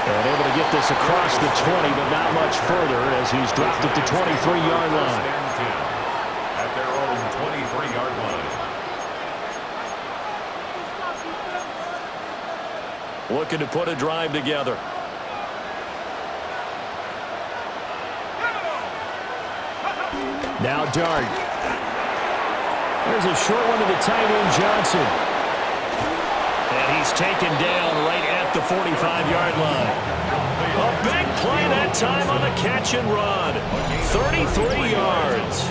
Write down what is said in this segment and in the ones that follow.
And able to get this across the 20, but not much further as he's dropped at the 23-yard line. At their own 23-yard line. Looking to put a drive together. Now Dart. There's a short one to the tight end, Johnson. And he's taken down right at the 45-yard line. A big play that time on the catch and run. 33 yards.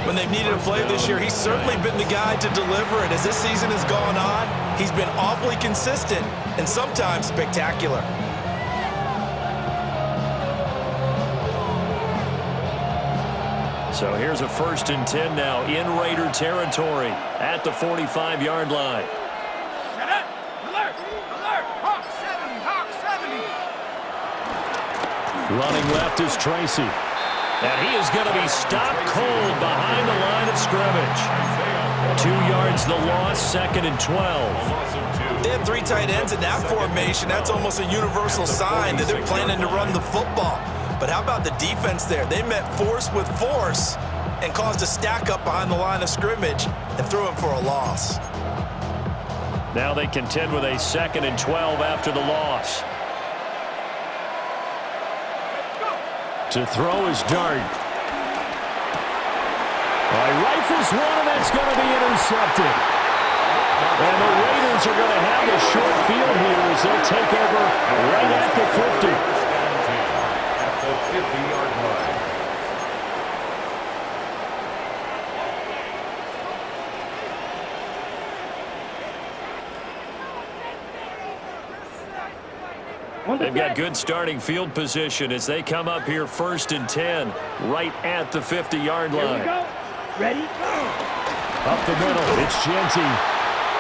When they've needed a play this year, he's certainly been the guy to deliver. And as this season has gone on, he's been awfully consistent and sometimes spectacular. So here's a 1st and 10 now in Raider territory at the 45-yard line. Running left is Tracy. And he is going to be stopped cold behind the line of scrimmage. 2 yards the loss, 2nd and 12. They have 3 tight ends in that formation. That's almost a universal sign that they're planning to run the football. But how about the defense there? They met force with force and caused a stack up behind the line of scrimmage and threw him for a loss. Now they contend with a 2nd and 12 after the loss. To throw is Dart. Rifles one, and that's going to be intercepted. And the Raiders are going to have the short field here as they'll take over right at the 50. At the 50-yard line. They've got good starting field position as they come up here 1st and 10 right at the 50-yard line. Ready? Up the middle, it's Genty.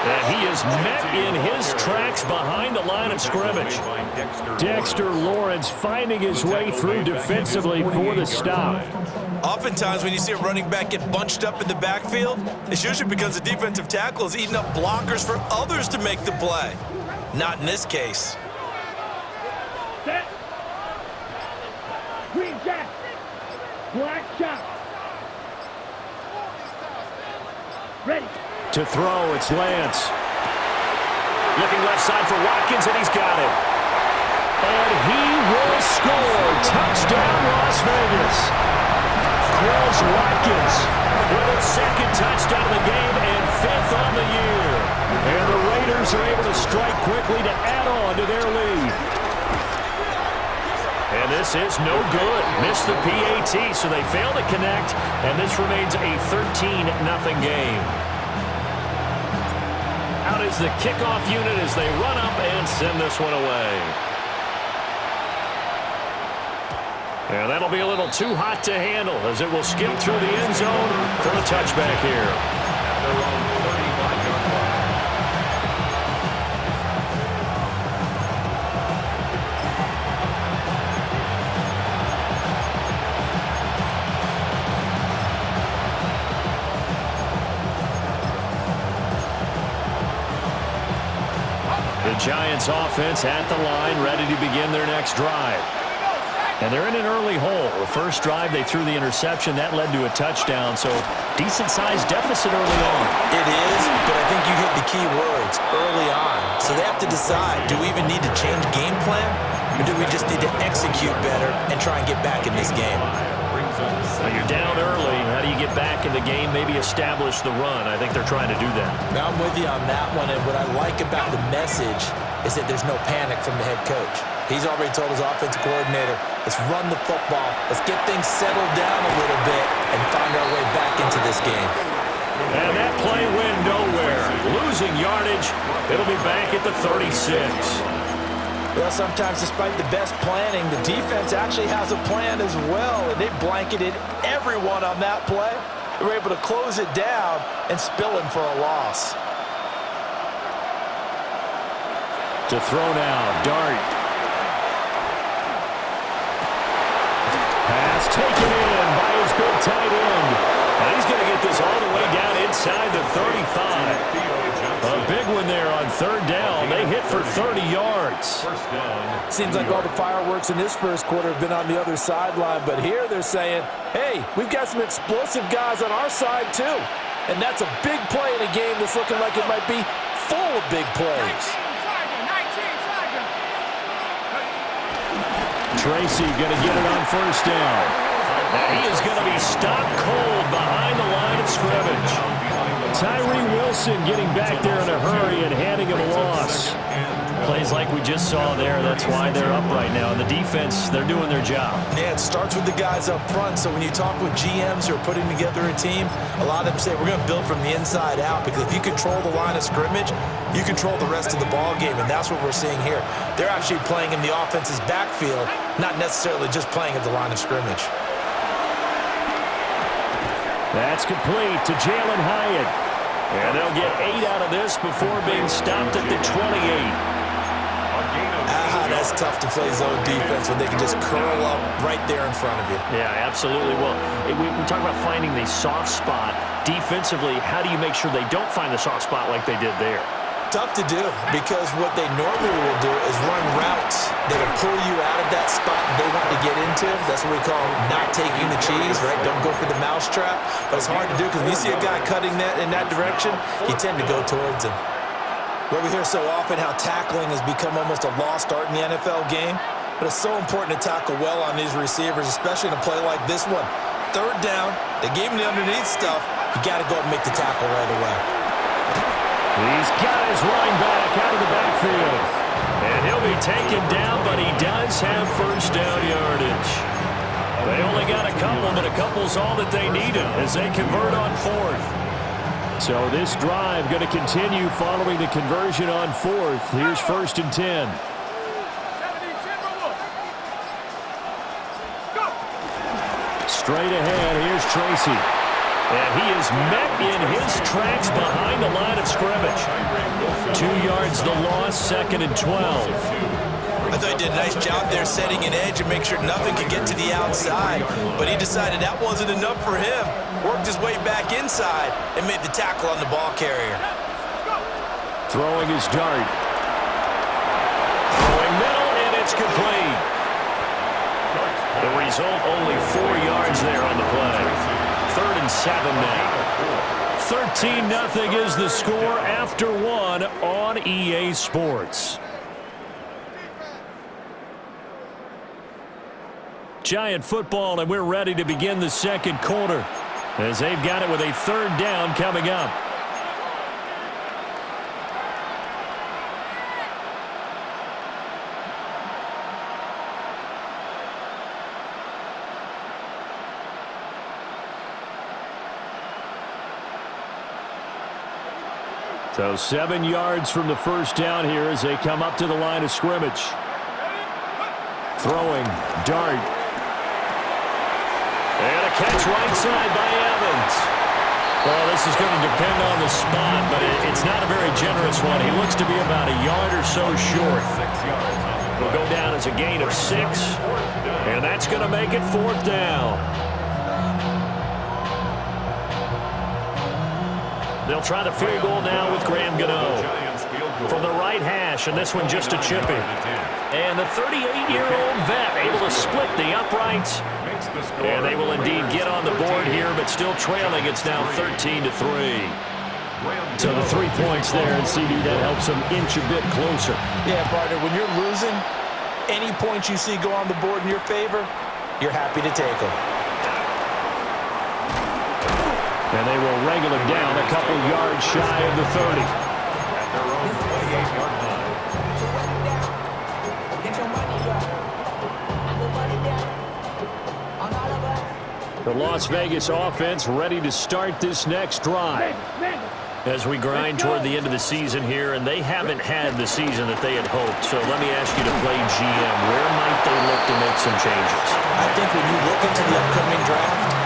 And he is met in his tracks behind the line of scrimmage. Dexter Lawrence finding his way through defensively for the stop. Oftentimes when you see a running back get bunched up in the backfield, it's usually because the defensive tackle is eating up blockers for others to make the play. Not in this case. Set. Green jack. Black shot. Ready. To throw, it's Lance. Looking left side for Watkins, and he's got it. And he will score. Touchdown, Las Vegas. Quez Watkins with his 2nd touchdown of the game and 5th on the year. And the Raiders are able to strike quickly to add on to their lead. And this is no good. Missed the PAT, so they fail to connect, and this remains a 13-0 game. Out is the kickoff unit as they run up and send this one away. And that'll be a little too hot to handle as it will skip through the end zone for a touchback here. At their own 35-yard line. The Giants offense at the line, ready to begin their next drive. And they're in an early hole. The first drive, they threw the interception. That led to a touchdown, so decent-sized deficit early on. It is, but I think you hit the key words, early on. So they have to decide, do we even need to change game plan, or do we just need to execute better and try and get back in this game? Now you're down early. How do you get back in the game, maybe establish the run? I think they're trying to do that. Now I'm with you on that one, and what I like about the message is that there's no panic from the head coach. He's already told his offensive coordinator, let's run the football, let's get things settled down a little bit and find our way back into this game. And that play went nowhere. Losing yardage, it'll be back at the 36. Well, sometimes despite the best planning, the defense actually has a plan as well, and they blanketed everyone on that play. They were able to close it down and spill him for a loss. To throw now, Dart. Pass taken in by his big tight end. And he's going to get this all the way down inside the 35. A big one there on third down. They hit for 30 yards. First down. Seems like all the fireworks in this first quarter have been on the other sideline, but here they're saying, hey, we've got some explosive guys on our side too. And that's a big play in a game that's looking like it might be full of big plays. Tracy going to get it on first down. And he is going to be stopped cold behind the line of scrimmage. Tyree Wilson getting back there in a hurry and handing him a loss. Plays like we just saw there, that's why they're up right now. And the defense, they're doing their job. Yeah, it starts with the guys up front. So when you talk with GMs who are putting together a team, a lot of them say we're going to build from the inside out, because if you control the line of scrimmage, you control the rest of the ball game, and that's what we're seeing here. They're actually playing in the offense's backfield, not necessarily just playing at the line of scrimmage. That's complete to Jalen Hyatt. And they'll get 8 out of this before being stopped at the 28. That's tough to play zone defense when they can just curl up right there in front of you. Yeah, absolutely. Well, we talk about finding the soft spot. Defensively, how do you make sure they don't find the soft spot like they did there? Tough to do, because what they normally will do is run routes that'll pull you out of that spot they want to get into. That's what we call not taking the cheese, right? Don't go for the mousetrap. But it's hard to do, because when you see a guy cutting that in that direction, you tend to go towards him. Well, we hear so often how tackling has become almost a lost art in the NFL game, but it's so important to tackle well on these receivers, especially in a play like this one. Third down, they gave him the underneath stuff. You got to go and make the tackle right away. He's got his running back out of the backfield. And he'll be taken down, but he does have first down yardage. They only got a couple, but a couple's all that they needed as they convert on fourth. So this drive going to continue following the conversion on fourth. Here's 1st and 10. Straight ahead, here's Tracy. And he is met in his tracks behind the line of scrimmage. 2 yards the loss, 2nd and 12. I thought he did a nice job there setting an edge and make sure nothing could get to the outside. But he decided that wasn't enough for him. Worked his way back inside and made the tackle on the ball carrier. Throwing his dart. Throwing middle, and it's complete. The result, only 4 yards there on the play. 3rd and 7 now. 13-0 is the score after 1 on EA Sports. Giant football, and we're ready to begin the second quarter as they've got it with a 3rd down coming up. So 7 yards from the first down here as they come up to the line of scrimmage. Throwing, dart. And a catch right side by Evans. Well, this is going to depend on the spot, but it's not a very generous one. He looks to be about a yard or so short. Will go down as a gain of 6, and that's going to make it 4th down. They'll try the field goal now with Graham Gano from the right hash, and this one just a chipping. And the 38-year-old vet able to split the uprights. And they will indeed get on the board here, but still trailing. It's now 13-3. So the 3 points there, and CD, that helps them inch a bit closer. Yeah, partner, when you're losing, any points you see go on the board in your favor, you're happy to take them. And they will wrangle him down a couple yards shy of the 30. At their own 28-yard line. The Las Vegas offense ready to start this next drive. As we grind toward the end of the season here, and they haven't had the season that they had hoped. So let me ask you to play GM. Where might they look to make some changes? I think when you look into the upcoming draft,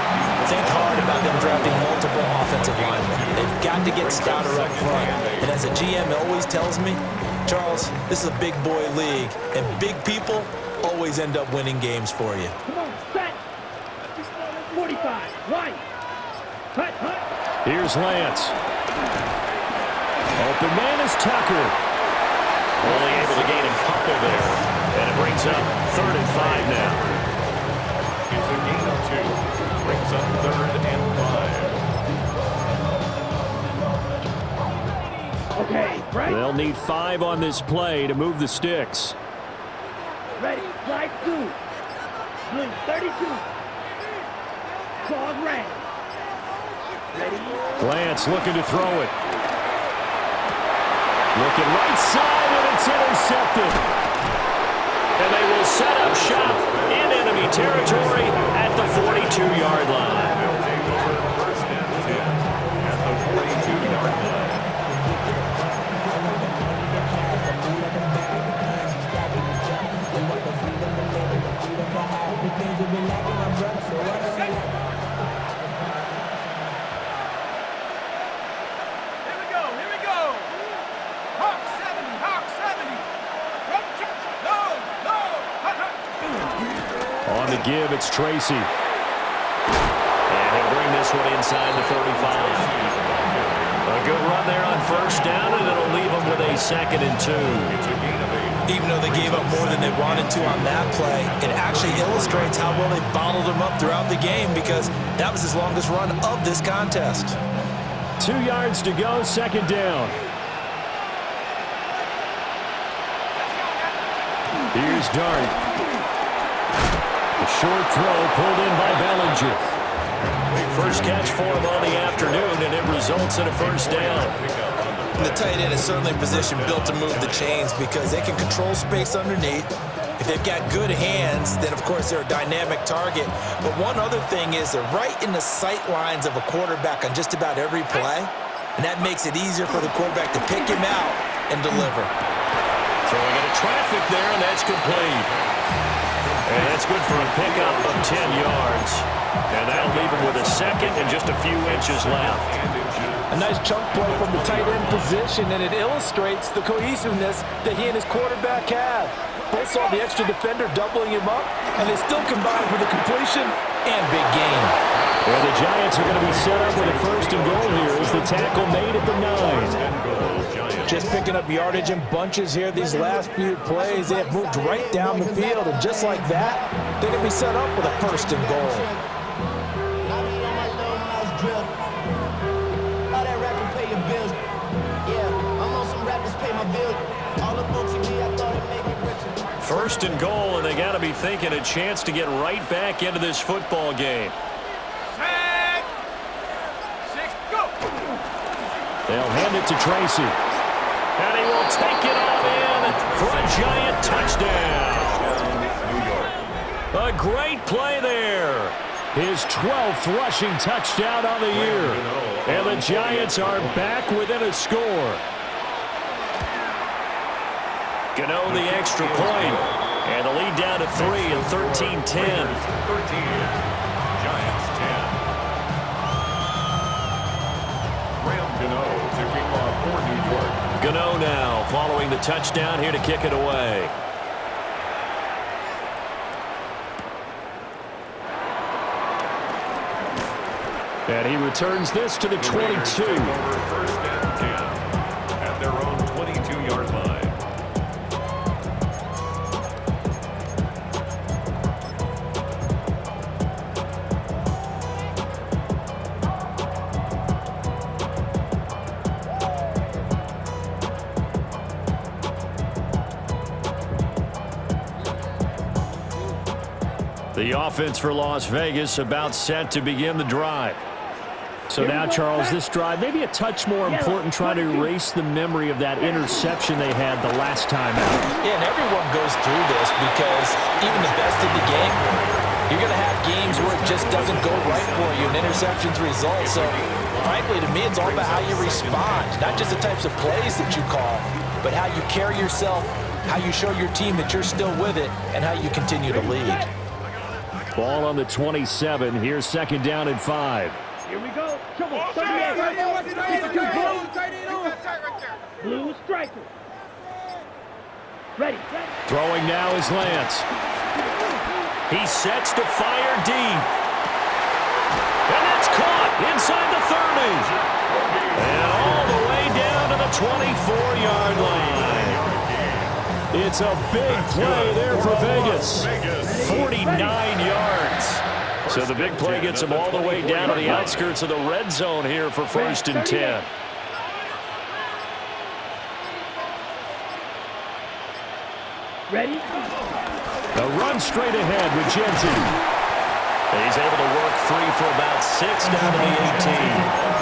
think hard about them drafting multiple offensive linemen. They've got to get stouter up front. And as a GM always tells me, Charles, this is a big boy league, and big people always end up winning games for you. Come on, set. 45, right. Hut, hut. Here's Lance. Open man is Tucker. Only able to gain a couple there. And it brings up 3rd and 5 now. It's a gain of 2. Brings up 3rd and 5. Okay, right. They'll need 5 on this play to move the sticks. Ready. Slide 2. Blue 32. Claws red. Ready. Lance looking to throw it. Looking right side, and it's intercepted. And they will set up shop in enemy territory at the 42-yard line. They'll take over 1st and 10 at the 42-yard line. Here we go. Hawk 70, Hawk 70. Run, catch, no, hut, hut. On the give, it's Tracy. And he'll bring this one inside the 35. A good run there on 1st down, and it'll leave them with a 2nd and 2. It's a gain of 8. Even though they gave up more than they wanted to on that play, it actually illustrates how well they bottled them up throughout the game because that was his longest run of this contest. 2 yards to go, 2nd down. Here's Dart. A short throw pulled in by Bellinger. First catch for him on the afternoon, and it results in a 1st down. And the tight end is certainly a position built to move the chains because they can control space underneath. If they've got good hands, then, of course, they're a dynamic target. But one other thing is they're right in the sight lines of a quarterback on just about every play, and that makes it easier for the quarterback to pick him out and deliver. Throwing into traffic there, and that's complete. And that's good for a pickup of 10 yards. And that'll leave him with a 2nd and just a few inches left. A nice chunk play from the tight end position, and it illustrates the cohesiveness that he and his quarterback have. Both saw the extra defender doubling him up, and they still combined for the completion and big gain. Well, the Giants are going to be set up with a 1st and goal here as the tackle made at the 9. Just picking up yardage in bunches here these last few plays. They have moved right down the field, and just like that, they're going to be set up with a 1st and goal. First and goal, and they got to be thinking a chance to get right back into this football game. 6, go. They'll hand it to Tracy. And he will take it all in for a Giant touchdown. A great play there. His 12th rushing touchdown on the year. And the Giants are back within a score. Gano the extra point. And the lead down to 3 and 13-10. 13. Giants 10. Graham Gano to kick off for New York. Gano now following the touchdown here to kick it away. And he returns this to the 22. Take over 1st and 10 at their own 22-yard line. The offense for Las Vegas about set to begin the drive. So now, Charles, this drive maybe a touch more important, trying to erase the memory of that interception they had the last time out. Yeah, and everyone goes through this because even the best in the game, you're going to have games where it just doesn't go right for you, and interceptions result. So, frankly, to me, it's all about how you respond, not just the types of plays that you call, but how you carry yourself, how you show your team that you're still with it, and how you continue to lead. Ball on the 27. Here's 2nd down and 5. Here we go. Trouble. 38. Blue striker. Ready. Throwing now is Lance. He sets to fire deep. And that's caught inside the 30. And all the way down to the 24-yard line. It's a big play there for Vegas. 49 yards. So the big play gets him all the way down to the outskirts of the red zone here for 1st and 10. Ready? A run straight ahead with Genty. He's able to work free for about 6 down to the 18.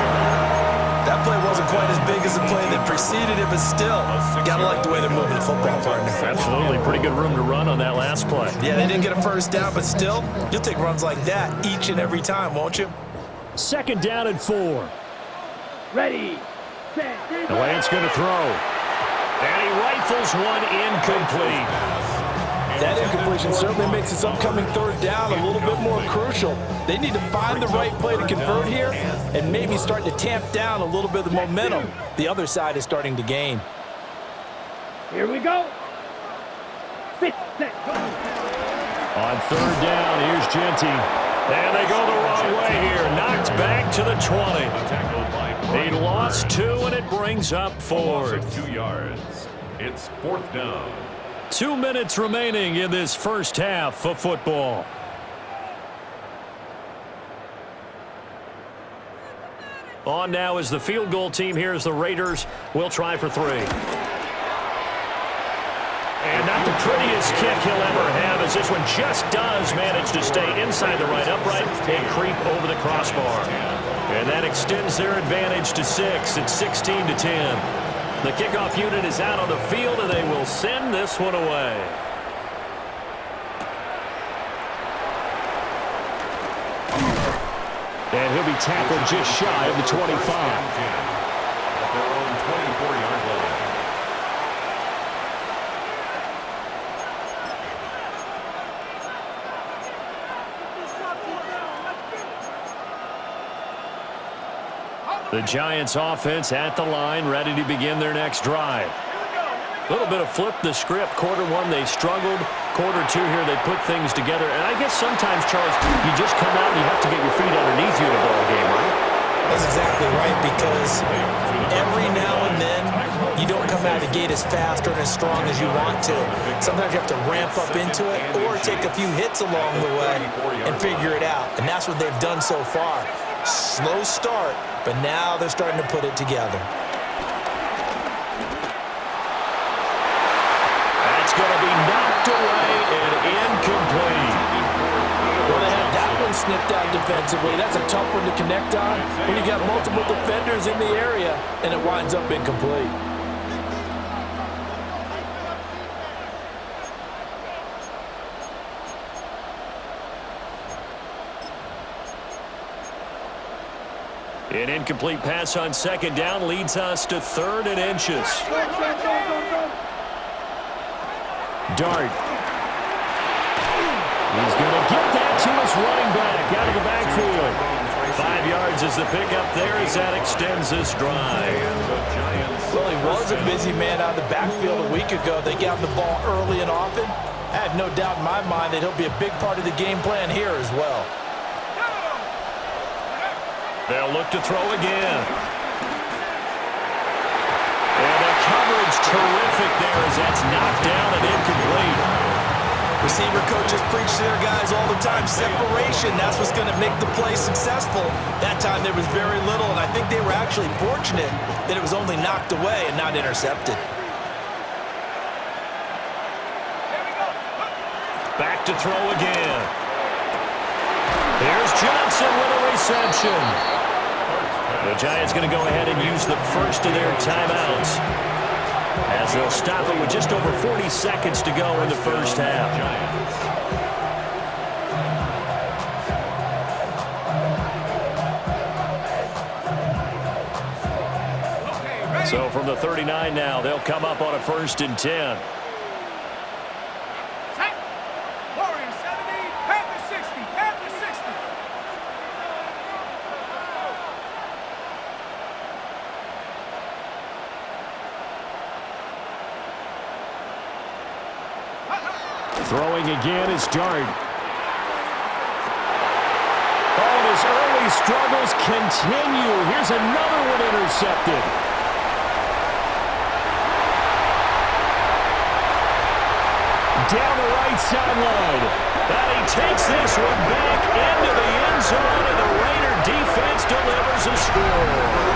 That play wasn't quite as big as the play that preceded it, but still, gotta like the way they're moving the football, partner. Absolutely. Pretty good room to run on that last play. Yeah, they didn't get a first down, but still, you'll take runs like that each and every time, won't you? 2nd down and 4. Ready? Set. The Lance going to throw. And he rifles one incomplete. That incompletion certainly makes this upcoming 3rd down a little bit more crucial. They need to find the right play to convert here and maybe start to tamp down a little bit of the momentum the other side is starting to gain. Here we go. Sit, set, go. On 3rd down, here's Genty. And they go the wrong way here. Knocked back to the 20. He lost 2, and it brings up 4th. 2 yards. It's 4th down. 2 minutes remaining in this first half of football. On now is the field goal team. Here's the Raiders. We'll try for 3. And not the prettiest kick he'll ever have, as this one just does manage to stay inside the right upright and creep over the crossbar. And that extends their advantage to 6. It's 16 to 10. The kickoff unit is out on the field, and they will send this one away. And he'll be tackled just shy of the 25. At their own 24-yard line. The Giants offense at the line, ready to begin their next drive. A little bit of flip the script. Quarter 1, they struggled. Quarter 2 here, they put things together. And I guess sometimes, Charles, you just come out and you have to get your feet underneath you in a ball game, right? That's exactly right, because every now and then, you don't come out of the gate as fast or as strong as you want to. Sometimes you have to ramp up into it or take a few hits along the way and figure it out. And that's what they've done so far. Slow start, but now they're starting to put it together. That's going to be knocked away and incomplete. Well, they had that one snipped out defensively. That's a tough one to connect on when you got multiple defenders in the area, and it winds up incomplete. An incomplete pass on 2nd down leads us to 3rd and inches. Dart. He's going to get that to his running back out of the backfield. 5 yards is the pickup there as that extends this drive. Well, he was a busy man out of the backfield a week ago. They got him the ball early and often. I have no doubt in my mind that he'll be a big part of the game plan here as well. They'll look to throw again. And the coverage terrific there as that's knocked down and incomplete. Receiver coaches preach to their guys all the time, separation. That's what's going to make the play successful. That time there was very little, and I think they were actually fortunate that it was only knocked away and not intercepted. Back to throw again. Here's Johnson with a reception. The Giants going to go ahead and use the first of their timeouts, as they'll stop it with just over 40 seconds to go in the first half. So from the 39 now, they'll come up on a 1st and 10. Warriors 70, Panthers 60, Panthers 60. Throwing again is Dart. Oh, and his early struggles continue. Here's another one intercepted. down the right sideline. And he takes this one back into the end zone, and the Raider defense delivers a score.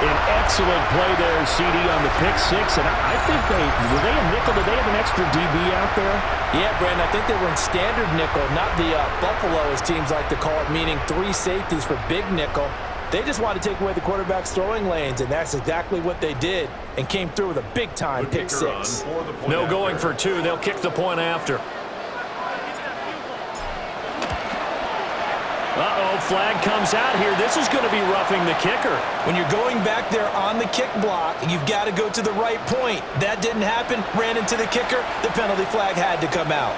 An excellent play there, CD, on the pick six. And I think were they a nickel? Did they have an extra DB out there? Yeah, Brandon, I think they were in standard nickel, not the Buffalo, as teams like to call it, meaning 3 safeties for big nickel. They just wanted to take away the quarterback's throwing lanes, and that's exactly what they did and came through with a big-time pick six. No going for 2. They'll kick the point after. Uh-oh, flag comes out here. This is going to be roughing the kicker. When you're going back there on the kick block, you've got to go to the right point. That didn't happen. Ran into the kicker. The penalty flag had to come out.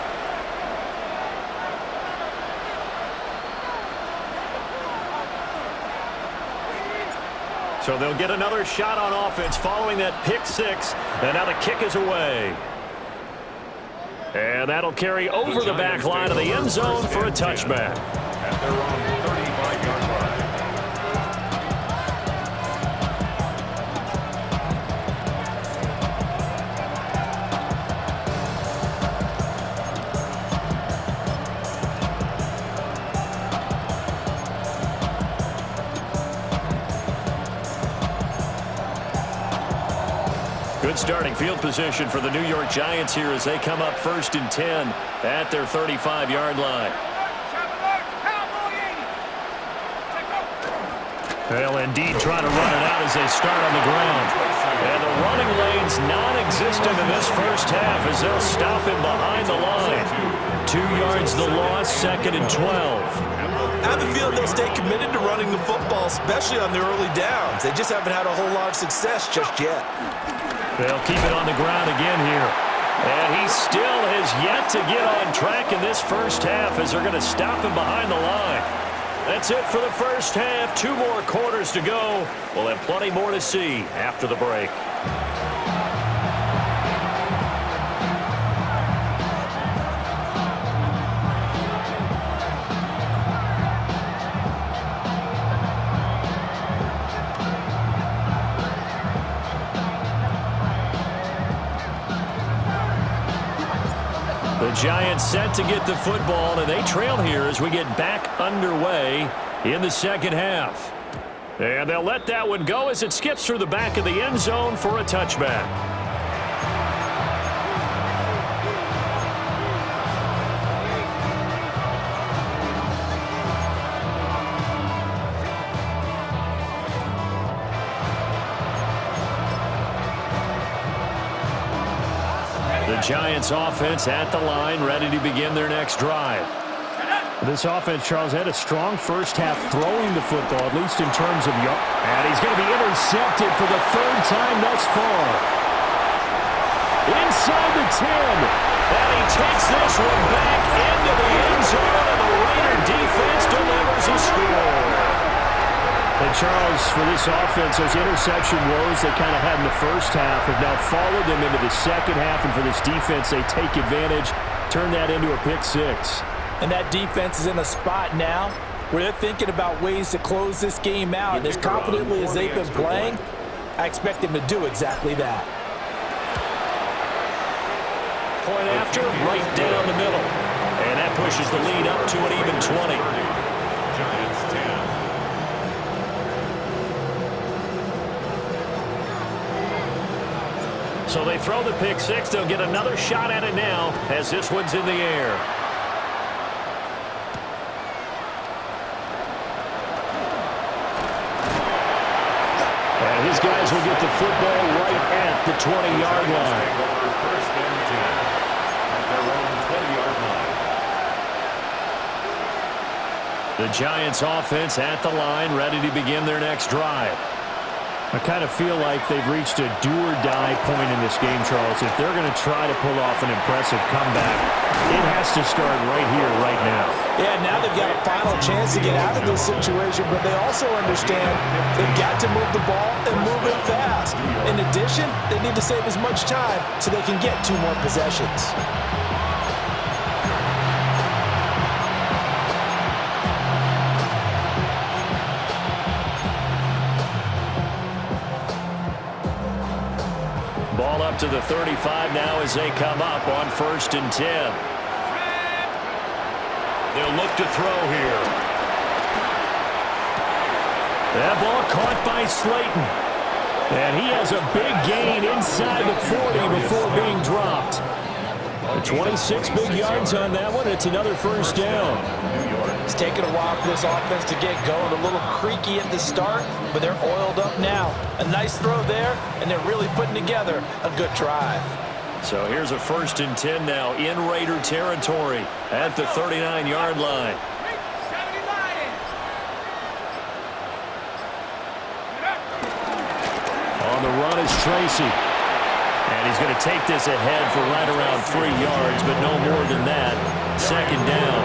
So they'll get another shot on offense following that pick six. And now the kick is away. And that'll carry over the back line of the end zone for a touchback. At their own 35-yard line. Good starting field position for the New York Giants here as they come up 1st and 10 at their 35-yard line. They'll indeed try to run it out as they start on the ground. And the running lane's non-existent in this first half as they'll stop him behind the line. 2 yards the loss, 2nd and 12. I have a feeling they'll stay committed to running the football, especially on the early downs. They just haven't had a whole lot of success just yet. They'll keep it on the ground again here. And he still has yet to get on track in this first half as they're going to stop him behind the line. That's it for the first half. 2 more quarters to go. We'll have plenty more to see after the break. The Giants set to get the football, and they trail here as we get back underway in the second half. And they'll let that one go as it skips through the back of the end zone for a touchback. The Giants offense at the line, ready to begin their next drive. This offense, Charles, had a strong first half throwing the football, at least in terms of yards. And he's going to be intercepted for the 3rd time thus far. Inside the 10. And he takes this one back into the end zone, and the Raider defense delivers a score. And Charles, for this offense, those interception woes they kind of had in the first half have now followed them into the second half, and for this defense, they take advantage, turn that into a pick six. And that defense is in a spot now where they're thinking about ways to close this game out. And as confidently as they've been playing, I expect them to do exactly that. Point after, right down the middle. And that pushes the lead up to an even 20. Giants 10. So they throw the pick six. They'll get another shot at it now as this one's in the air. And his guys will get the football right at the 20-yard line. First and 10 at their own 20-yard line. The Giants offense at the line, ready to begin their next drive. I kind of feel like they've reached a do-or-die point in this game, Charles. If they're going to try to pull off an impressive comeback, it has to start right here, right now. Yeah, now they've got a final chance to get out of this situation, but they also understand they've got to move the ball and move it fast. In addition, they need to save as much time so they can get 2 more possessions. Ball up to the 35 now as they come up on 1st and 10. They'll look to throw here. That ball caught by Slayton. And he has a big gain inside the 40 before being dropped. 26 big yards on that one. It's another 1st down. It's taken a while for this offense to get going. A little creaky at the start, but they're oiled up now. A nice throw there, and they're really putting together a good drive. So here's a 1st and 10 now in Raider territory at the 39-yard line. On the run is Tracy. And he's going to take this ahead for right around 3 yards, but no more than that. 2nd down.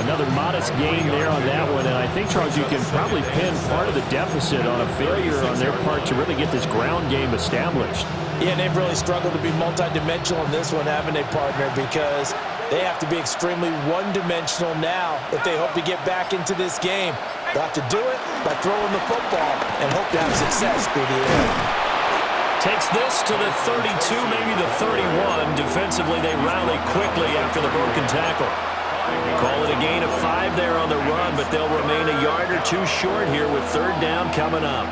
Another modest gain there on that one, and I think, Charles, you can probably pin part of the deficit on a failure on their part to really get this ground game established. Yeah, and they've really struggled to be multidimensional in this one, haven't they, partner? Because they have to be extremely one-dimensional now if they hope to get back into this game. They'll have to do it by throwing the football and hope to have success through the air. Takes this to the 32, maybe the 31. Defensively, they rally quickly after the broken tackle. Call it a gain of 5 there on the run, but they'll remain a yard or 2 short here with 3rd down coming up.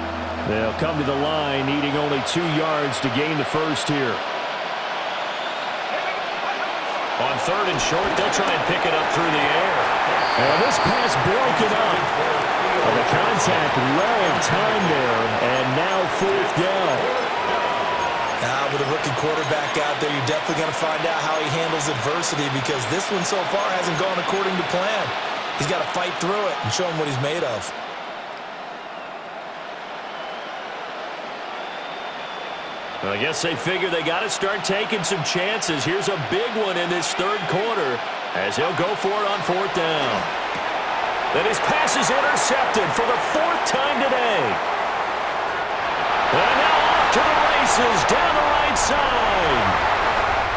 They'll come to the line, needing only 2 yards to gain the 1st here. On 3rd and short, they'll try and pick it up through the air. And this pass broken up. And the contact, well of time there, and now 4th down. Now, with a rookie quarterback out there, you're definitely going to find out how he handles adversity, because this one so far hasn't gone according to plan. He's got to fight through it and show him what he's made of. Well, I guess they figure they got to start taking some chances. Here's a big one in this 3rd quarter as he'll go for it on 4th down. Then his pass is intercepted for the 4th time today. And now off to the races down the right side.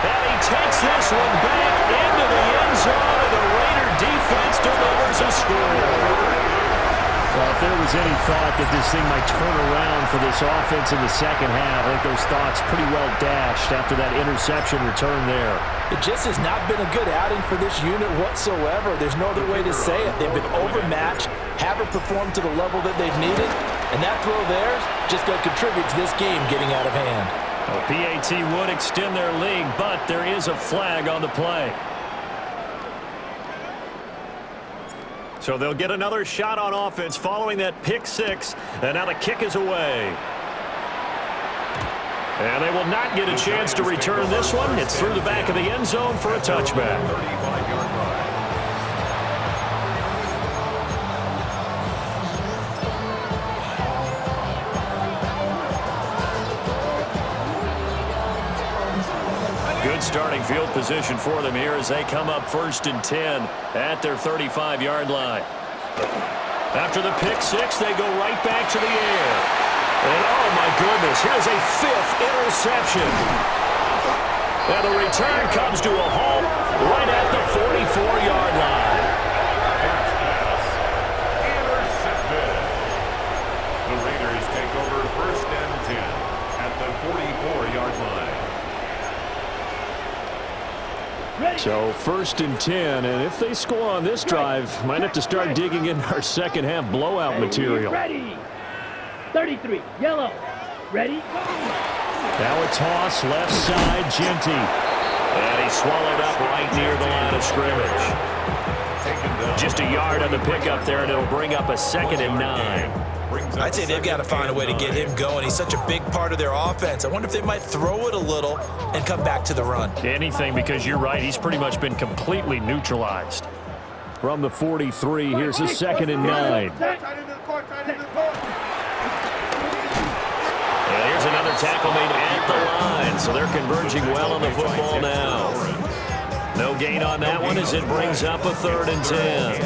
And he takes this one back into the end zone, and the Raider defense delivers a score. Well, if there was any thought that this thing might turn around for this offense in the 2nd half, I think those thoughts pretty well dashed after that interception return there. It just has not been a good outing for this unit whatsoever. There's no other way to say it. They've been overmatched, haven't performed to the level that they've needed, and that throw there just going to contribute to this game getting out of hand. Well, PAT would extend their lead, but there is a flag on the play. So they'll get another shot on offense following that pick 6, and now the kick is away. And they will not get a chance to return this one. It's through the back of the end zone for a touchback. 35-yard line. Good starting field position for them here as they come up 1st and 10 at their 35-yard line. After the pick 6, they go right back to the air. And oh my goodness, here's a 5th interception. And the return comes to a halt right at the 44-yard line. Intercepted. The Raiders take over 1st and 10 at the 44-yard line. So 1st and 10, and if they score on this drive, might have to start digging in our 2nd half blowout material. Ready. 33, yellow. Ready? Now a toss left side, Genty. And he swallowed up right near the line of scrimmage. Just a yard on the pickup there, and it'll bring up a 2nd and 9. I'd say they've got to find a way to get him going. He's such a big part of their offense. I wonder if they might throw it a little and come back to the run. Anything, because you're right. He's pretty much been completely neutralized. From the 43, here's a 2nd and 9. And here's another tackle made at the line, so they're converging well on the football now. No gain on that one as it brings up a 3rd and 10.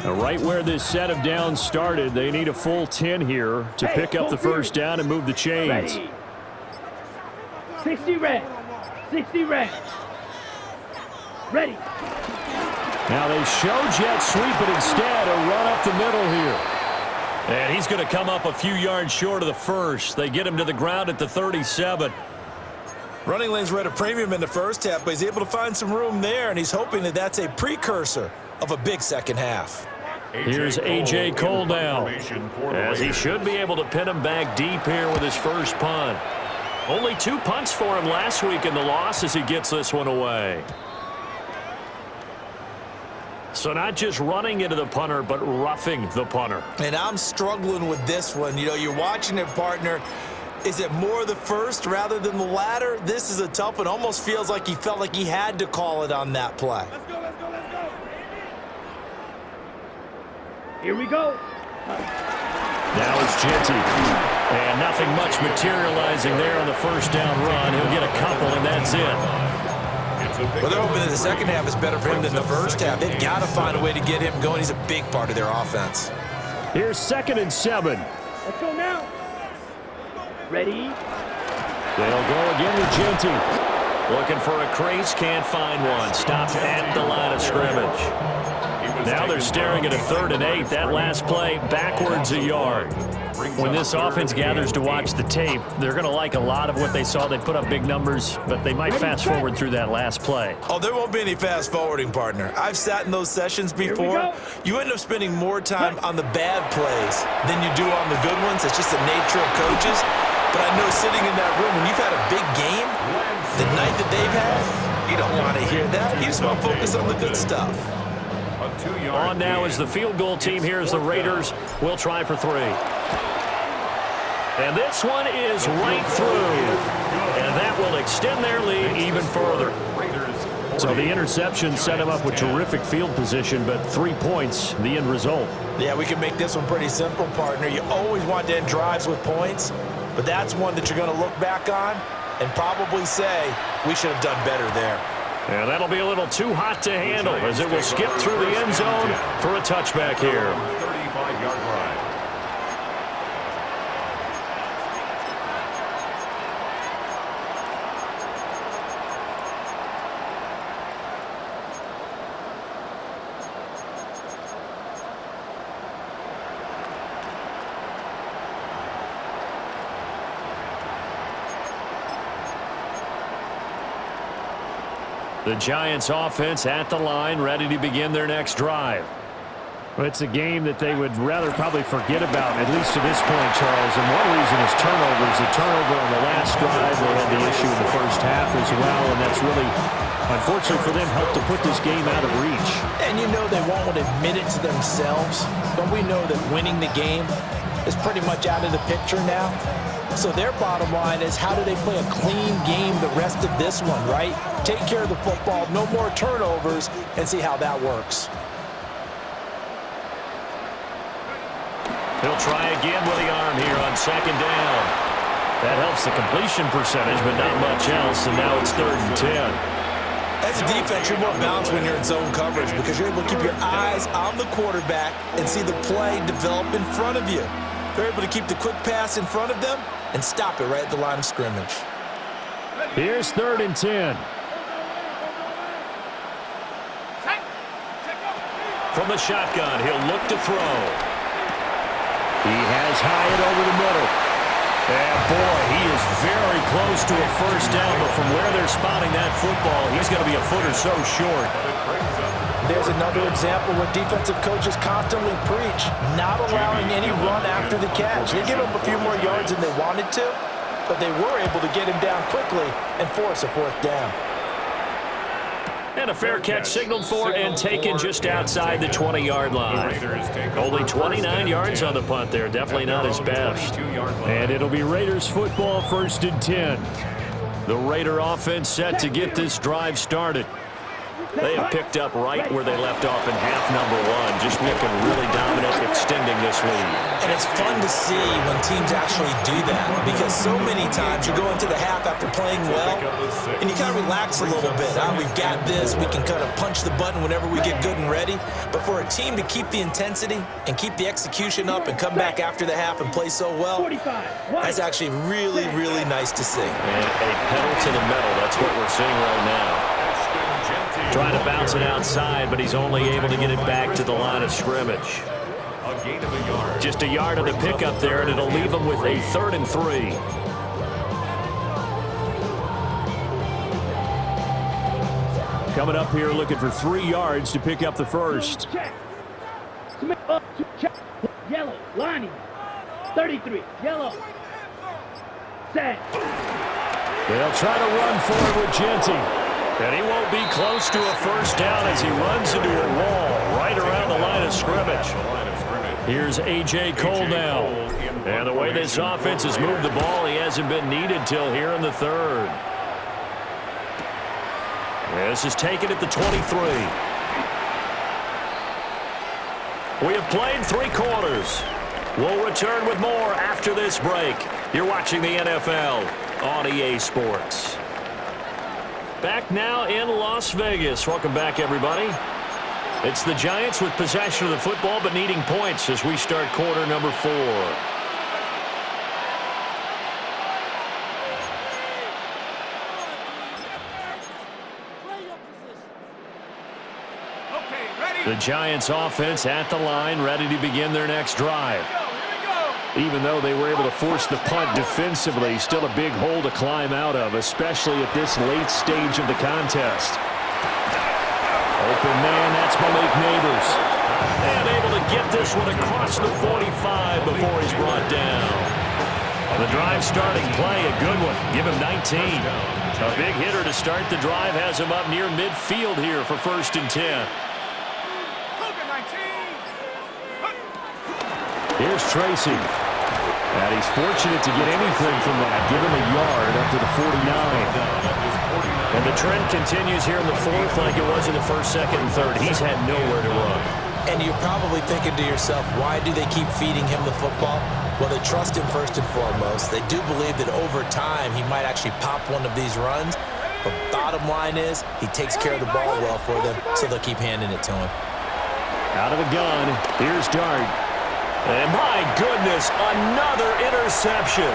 Now, right where this set of downs started, they need a full 10 here to pick up the 1st down and move the chains. Ready. 60 red. 60 red. Ready. Now they show jet sweep, but instead a run up the middle here. And he's going to come up a few yards short of the first. They get him to the ground at the 37. Running lanes were at a premium in the first half, but he's able to find some room there, and he's hoping that that's a precursor of a big second half. Here's A.J. Cole now, as he should be able to pin him back deep here with his first punt. Only 2 punts for him last week in the loss as he gets this one away. So not just running into the punter, but roughing the punter. And I'm struggling with this one. You know, you're watching it, partner. Is it more the first rather than the latter? This is a tough one. Almost feels like he felt like he had to call it on that play. Let's go, let's go, let's go. Here we go. Now it's Genty. And nothing much materializing there on the first down run. He'll get a couple, and that's it. Well, they're hoping that the second half is better for him than the first half. They've got to find a way to get him going. He's a big part of their offense. Here's 2nd and 7. Let's go now. Ready? They'll go again with Genty. Looking for a crease, can't find one. Stopped at the line of scrimmage. Now they're staring at a 3rd and 8. That last play, backwards a yard. When this offense gathers to watch the tape, they're going to like a lot of what they saw. They put up big numbers, but they might fast forward through that last play. Oh, there won't be any fast forwarding, partner. I've sat in those sessions before. You end up spending more time on the bad plays than you do on the good ones. It's just the nature of coaches. But I know sitting in that room, when you've had a big game, the night that they've had, you don't want to hear that. You just want to focus on the good stuff. On now is the field goal team. Here's the Raiders. We'll try for 3. And this one is right through. And that will extend their lead even further. So the interception set him up with terrific field position, but 3 points, the end result. Yeah, we can make this one pretty simple, partner. You always want to end drives with points, but that's one that you're going to look back on and probably say, we should have done better there. And that'll be a little too hot to handle as it will skip through the end zone for a touchback here. 35-yard line. The Giants offense at the line, ready to begin their next drive. Well, it's a game that they would rather probably forget about, at least to this point, Charles. And one reason is turnovers. A turnover on the last drive. They had the issue in the first half as well, and that's really, unfortunately for them, helped to put this game out of reach. And you know they won't admit it to themselves, but we know that winning the game is pretty much out of the picture now. So their bottom line is, how do they play a clean game the rest of this one, right? Take care of the football, no more turnovers, and see how that works. He'll try again with the arm here on 2nd down. That helps the completion percentage, but not much else, and now it's 3rd and 10. As a defense, you're more balanced when you're in zone coverage because you're able to keep your eyes on the quarterback and see the play develop in front of you. They're able to keep the quick pass in front of them and stop it right at the line of scrimmage. Here's 3rd and 10. From the shotgun, he'll look to throw. He has Hyatt over the middle. And boy, he is very close to a first down, but from where they're spotting that football, he's going to be a foot or so short. There's another example where defensive coaches constantly preach, not allowing any run after the catch. They give up a few more yards than they wanted to, but they were able to get him down quickly and force a 4th down. And a fair catch signaled for and taken just outside the 20-yard line. Only 29 yards on the punt there. Definitely not his best. And it'll be Raiders football, 1st and 10. The Raider offense set to get this drive started. They have picked up right where they left off in half number 1, just looking really dominant, extending this lead. And it's fun to see when teams actually do that, because so many times you go into the half after playing well, and you kind of relax a little bit. We've got this. We can kind of punch the button whenever we get good and ready. But for a team to keep the intensity and keep the execution up and come back after the half and play so well, that's actually really, really nice to see. And a pedal to the metal. That's what we're seeing right now. Trying to bounce it outside, but he's only able to get it back to the line of scrimmage. gain of a yard. Just a yard of the pickup there, and it'll leave them with a 3rd and 3. Coming up here looking for 3 yards to pick up the first. Check. Check. Yellow. Lining. 33. Yellow. Set. They'll try to run forward with Genty. And he won't be close to a first down as he runs into a wall right around the line of scrimmage. Here's A.J. Cole now. And the way this offense has moved the ball, he hasn't been needed till here in the 3rd. This is taken at the 23. We have played 3 quarters. We'll return with more after this break. You're watching the NFL on EA Sports. Back now in Las Vegas. Welcome back, everybody. It's the Giants with possession of the football but needing points as we start quarter number 4. The Giants offense at the line, ready to begin their next drive. Even though they were able to force the punt defensively, still a big hole to climb out of, especially at this late stage of the contest. Open man, that's Malik Neighbors. And able to get this one across the 45 before he's brought down. The drive starting play, a good one. Give him 19. A big hitter to start the drive has him up near midfield here for 1st and 10. Here's Tracy. And he's fortunate to get anything from that. Give him a yard up to the 49. And the trend continues here in the 4th like it was in the 1st, 2nd, and 3rd. He's had nowhere to run. And you're probably thinking to yourself, why do they keep feeding him the football? Well, they trust him first and foremost. They do believe that over time he might actually pop one of these runs. But bottom line is he takes care of the ball well for them, so they'll keep handing it to him. Out of the gun, here's Dart. And my goodness, another interception.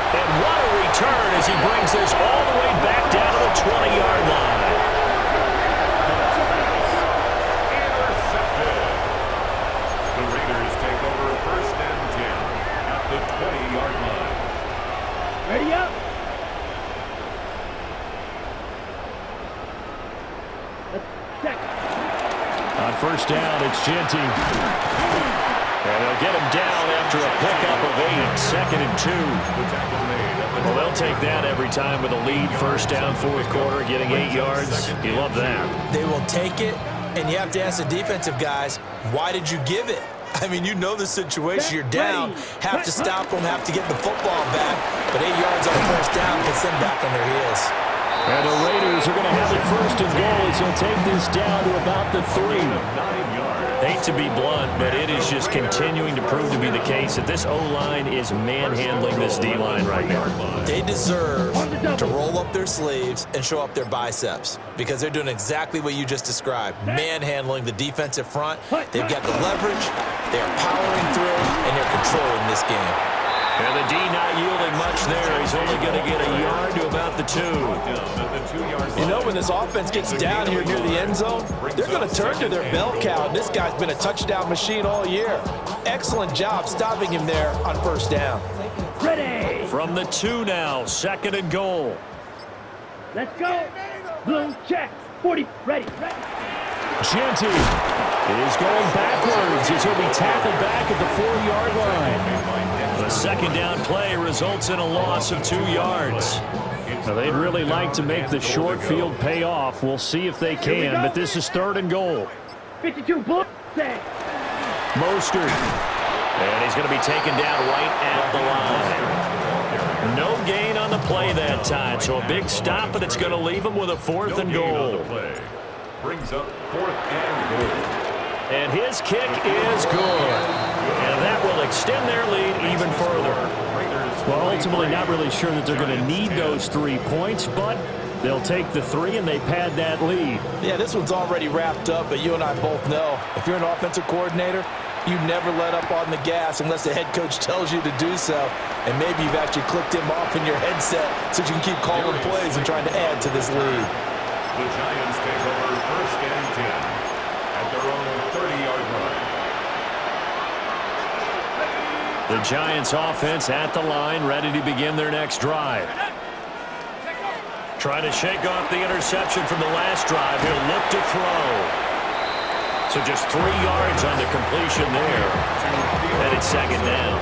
And what a return as he brings this all the way back down to the 20-yard line. Intercepted. The Raiders take over 1st and 10 at the 20-yard line. Ready up. Let's check. On 1st down, it's Genty. And they'll get him down after a pickup of 8, 2nd and 2. Well, they'll take that every time with a lead. 1st down, 4th quarter, getting 8 yards. You love that. They will take it, and you have to ask the defensive guys, why did you give it? I mean, you know the situation. You're down, have to stop them, have to get the football back. But 8 yards on 1st down puts them back on their heels. And the Raiders are going to have it 1st and goal as they'll take this down to about the 3. Hate to be blunt, but it is just continuing to prove to be the case that this O-line is manhandling this D-line right now. They deserve to roll up their sleeves and show up their biceps because they're doing exactly what you just described, manhandling the defensive front. They've got the leverage, they're powering through, and they're controlling this game. And the D not yielding much there. He's only going to get a yard to about the 2. You know, when this offense gets down here near the end zone, they're going to turn to their bell cow. And this guy's been a touchdown machine all year. Excellent job stopping him there on 1st down. Ready. From the 2 now, 2nd and goal. Let's go. Blue check. 40. Ready. Genty is going backwards as he'll be tackled back at the 4-yard line. The 2nd down play results in a loss of 2 yards. Now, they'd really like to make the short field pay off. We'll see if they can, but this is 3rd and goal. 52 blue set. Mostert. And he's going to be taken down right at the line. No gain on the play that time, so a big stop, but it's going to leave him with a 4th and goal. Brings up 4th and goal. And his kick is good. And that will extend their lead even further. Well, ultimately not really sure that they're going to need those 3 points, but they'll take the 3 and they pad that lead. Yeah, this one's already wrapped up, but you and I both know if you're an offensive coordinator, you never let up on the gas unless the head coach tells you to do so. And maybe you've actually clicked him off in your headset so you can keep calling plays and trying to add to this lead. The Giants take over 1st and 10 at their own 30-yard line. The Giants offense at the line, ready to begin their next drive. Trying to shake off the interception from the last drive. He'll look to throw. So just 3 yards on the completion there. And it's second down.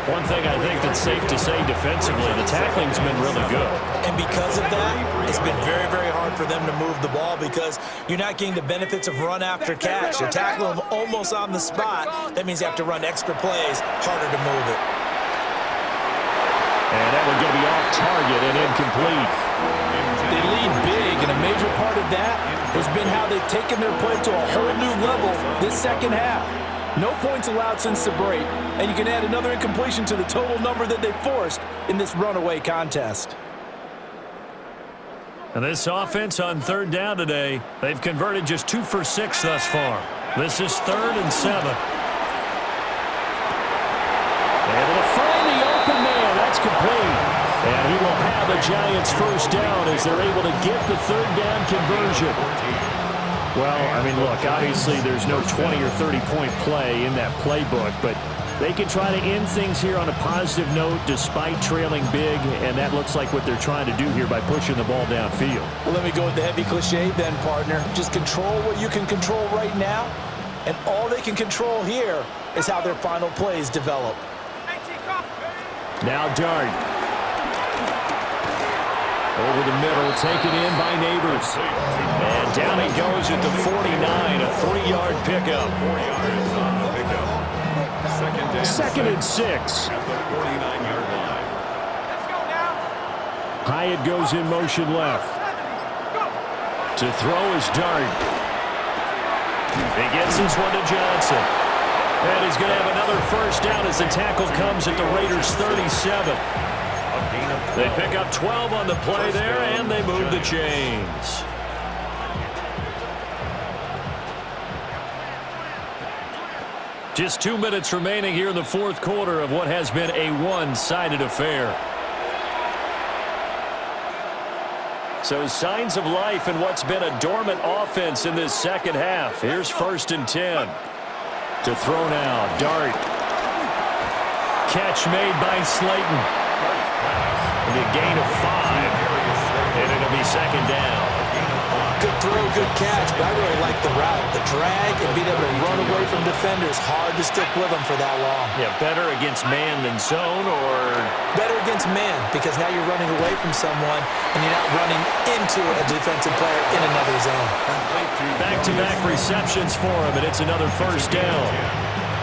One thing I think that's safe to say defensively, the tackling's been really good. And because of that, it's been very, very hard for them to move the ball because you're not getting the benefits of run after catch. You're tackling them almost on the spot. That means you have to run extra plays, harder to move it. And that one going to be off target and incomplete. They lead big, and a major part of that has been how they've taken their play to a whole new level this second half. No points allowed since the break, and you can add another incompletion to the total number that they forced in this runaway contest. And this offense on third down today, they've converted just 2 for 6 thus far. This is 3rd and 7. Able to find the open man. That's complete. And he will have the Giants first down as they're able to get the third down conversion. Well, I mean, look, obviously there's no 20 or 30-point play in that playbook, but they can try to end things here on a positive note despite trailing big, and that looks like what they're trying to do here by pushing the ball downfield. Well, let me go with the heavy cliche then, partner. Just control what you can control right now, and all they can control here is how their final plays develop. Now Dart. Over the middle, taken in by Neighbors. And down he goes at the 49, a 3-yard pickup. 4 yards on the pickup. Second and 6. At the 49-yard line. Let's go now. Hyatt goes in motion left. To throw is Dart. He gets this one to Johnson. And he's going to have another first down as the tackle comes at the Raiders' 37. They pick up 12 on the play there, and they move the chains. Just 2 minutes remaining here in the fourth quarter of what has been a one-sided affair. So signs of life in what's been a dormant offense in this second half. Here's 1st and 10. To throw now, Dart. Catch made by Slayton. A gain of 5, and it'll be second down. Good throw, good catch, but I really like the route. The drag and being able to run away from defenders. Hard to stick with them for that long. Yeah, better against man than zone, or? Better against man, because now you're running away from someone, and you're not running into a defensive player in another zone. Back-to-back receptions for him, and it's another first down.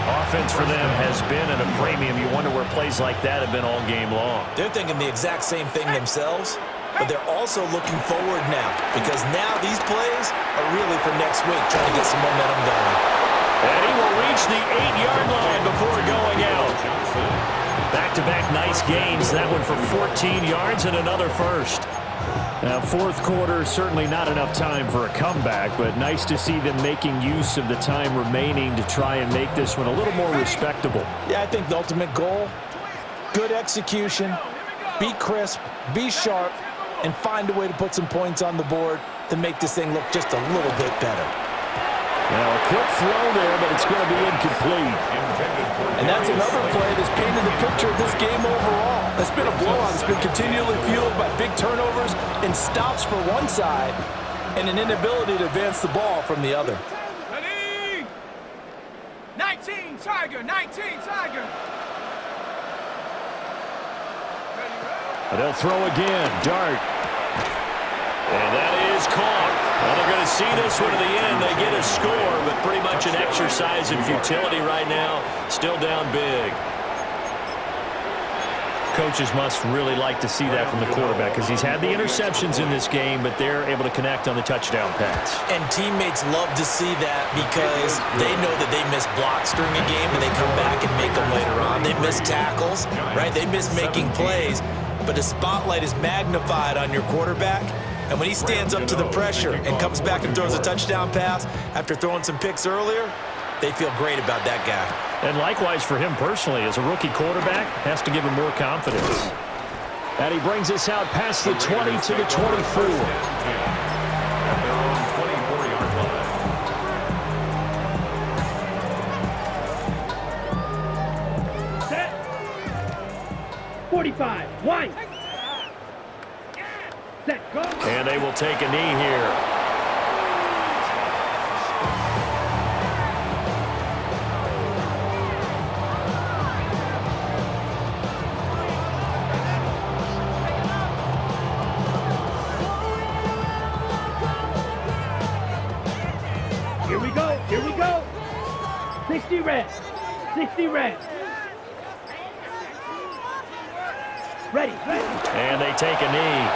Offense for them has been at a premium. You wonder where plays like that have been all game long. They're thinking the exact same thing themselves, but they're also looking forward now, because now these plays are really for next week, trying to get some momentum going. And he will reach the 8-yard line before going out. Back-to-back nice gains. That one for 14 yards and another first. Now, fourth quarter, certainly not enough time for a comeback, but nice to see them making use of the time remaining to try and make this one a little more respectable. Yeah, I think the ultimate goal, good execution, be crisp, be sharp, and find a way to put some points on the board to make this thing look just a little bit better. Now, a quick throw there, but it's going to be incomplete. And that's another play that's painted the picture of this game overall. It's been a blowout. It's been continually fueled by big turnovers and stops for one side and an inability to advance the ball from the other. Ready? 19, Tiger, 19, Tiger. And they'll throw again. Dart. And that is caught. Well, they're going to see this one to the end. They get a score, but pretty much an exercise in futility right now. Still down big. Coaches must really like to see that from the quarterback because he's had the interceptions in this game, but they're able to connect on the touchdown pass. And teammates love to see that because they know that they miss blocks during a game and they come back and make them later on. They miss tackles, right? They miss making plays, but the spotlight is magnified on your quarterback. And when he stands up to the pressure and comes back and throws a touchdown pass after throwing some picks earlier, they feel great about that guy. And likewise for him personally, as a rookie quarterback, has to give him more confidence. And he brings us out past the 20 to the 24. At their own 24-yard line. 45. White. Set. Go. And they will take a knee here. Here we go. Here we go. 60 red. 60 red. Ready. And they take a knee.